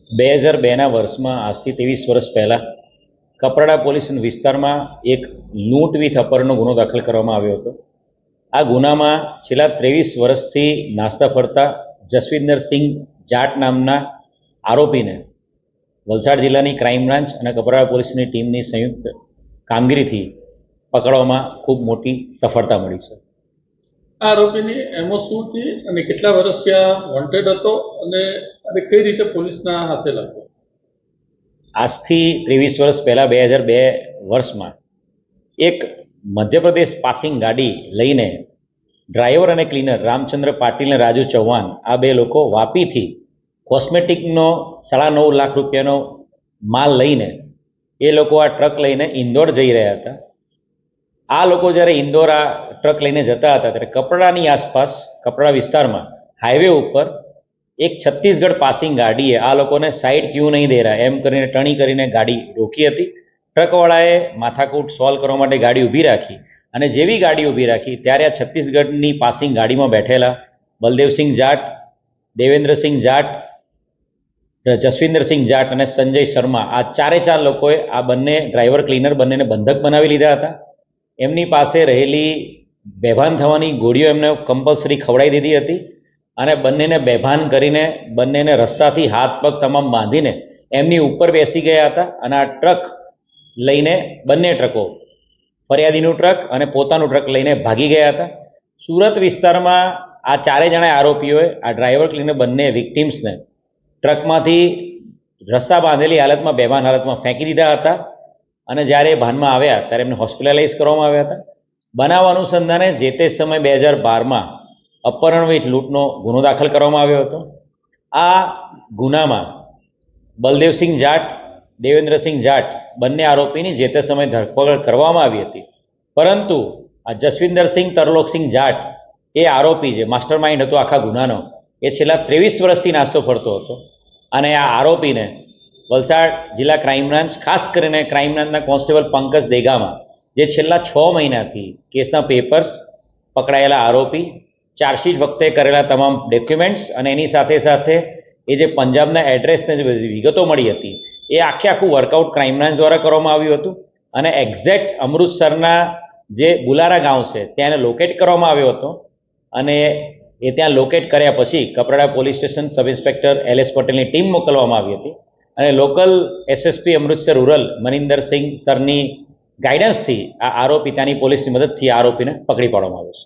2002ના વર્ષમાં આજથી 23 વર્ષ પહેલાં કપરાડા પોલીસ વિસ્તારમાં એક લૂંટ વિથ અપહરણનો ગુનો દાખલ કરવામાં આવ્યો હતો. આ ગુનામાં છેલ્લા 23 વર્ષથી નાસ્તા ફરતા જસવિંદરસિંહ જાટ નામના આરોપીને વલસાડ જિલ્લાની ક્રાઇમ બ્રાન્ચ અને કપરાડા પોલીસની ટીમની સંયુક્ત કામગીરીથી પકડવામાં ખૂબ મોટી સફળતા મળી છે. આ આરોપીની એમો શું હતી અને કેટલા વર્ષ ત્યાં વોન્ટેડ હતો અને કઈ રીતે પોલીસના હાથે લાગ્યો? આજથી 23 વર્ષ પહેલાં 2002 વર્ષમાં એક મધ્યપ્રદેશ પાસિંગ ગાડી લઈને ડ્રાઈવર અને ક્લીનર રામચંદ્ર પાટીલ અને રાજુ ચૌહાણ આ બે લોકો વાપીથી કોસ્મેટિકનો 9.5 લાખ રૂપિયાનો માલ લઈને એ લોકો આ ટ્રક લઈને ઇન્દોર જઈ રહ્યા હતા. આ લોકો જ્યારે ઇન્દોર આ ટ્રક લઈને જતા હતા ત્યારે કપરાડાની આસપાસ કપરાડા વિસ્તારમાં હાઈવે ઉપર એક છત્તીસગઢ પાસિંગ ગાડીએ આ લોકોને સાઈડ ક્યુ નહીં દે રહ્યા એમ કરીને ટણી કરીને ગાડી રોકી હતી. ટ્રકવાળાએ માથાકૂટ સોલ્વ કરવા માટે ગાડી ઊભી રાખી અને જેવી ગાડી ઊભી રાખી ત્યારે આ છત્તીસગઢની પાસિંગ ગાડીમાં બેઠેલા બલદેવસિંહ જાટ, દેવેન્દ્રસિંહ જાટ, જસવિંદરસિંહ જાટ અને સંજય શર્મા આ ચારે ચાર લોકોએ આ બંને ડ્રાઈવર ક્લીનર બંનેને બંધક બનાવી લીધા હતા. એમની પાસે રહેલી બેભાન થવાની ગોળીઓ એમને કમ્પલસરી ખવડાવી દીધી હતી અને બંનેને બેભાન કરીને બંનેને રસ્સાથી હાથ પગ તમામ બાંધીને એમની ઉપર બેસી ગયા હતા અને આ ટ્રક લઈને બંને ટ્રકો ફરિયાદીનું ટ્રક અને પોતાનું ટ્રક લઈને ભાગી ગયા હતા. સુરત વિસ્તારમાં આ ચારે જણા આરોપીઓએ આ ડ્રાઈવર ક્લીનર બંને વિક્ટિમ્સને ટ્રકમાંથી રસ્સા બાંધેલી હાલતમાં બેભાન હાલતમાં ફેંકી દીધા હતા અને જ્યારે ભાનમાં આવ્યા ત્યારે એમને હોસ્પિટલાઇઝ કરવામાં આવ્યા હતા. બનાવ અનુસંધાને જે તે સમય 2012માં અપહરણ વિથ લૂંટનો ગુનો દાખલ કરવામાં આવ્યો હતો. આ ગુનામાં બલદેવસિંહ જાટ, દેવેન્દ્રસિંહ જાટ બંને આરોપીની જે તે સમયે ધરપકડ કરવામાં આવી હતી. પરંતુ આ જસવિંદરસિંહ તરલોકસિંહ જાટ એ આરોપી જે માસ્ટર માઇન્ડ હતો આખા ગુનાનો એ છેલ્લા 23 વર્ષથી નાસ્તો ફરતો હતો અને આ આરોપીને વલસાડ જિલ્લા ક્રાઇમ બ્રાન્ચ ખાસ કરીને ક્રાઇમ બ્રાન્ચના કોન્સ્ટેબલ પંકજ દેગામાં જે છેલ્લા 6 મહિનાથી કેસના પેપર્સ, પકડાયેલા આરોપી, ચાર્જશીટ વખતે કરેલા તમામ ડોક્યુમેન્ટ્સ અને એની સાથે સાથે એ જે પંજાબના એડ્રેસને જે બધી વિગતો મળી હતી એ આખું વર્કઆઉટ ક્રાઇમ બ્રાન્ચ દ્વારા કરવામાં આવ્યું હતું અને એક્ઝેક્ટ અમૃતસરના જે બુલારા ગાંવ છે ત્યાં એને લોકેટ કરવામાં આવ્યો હતો અને એ ત્યાં લોકેટ કર્યા પછી Kaprada police station sub inspector LS પટેલની ટીમ મોકલવામાં આવી હતી અને લોકલ SSP અમૃતસર રૂરલ મનિંદરસિંહ સરની ગાઈડન્સથી આ આરોપી ત્યાંની પોલીસની મદદથી આરોપીને પકડી પાડવામાં આવ્યો છે.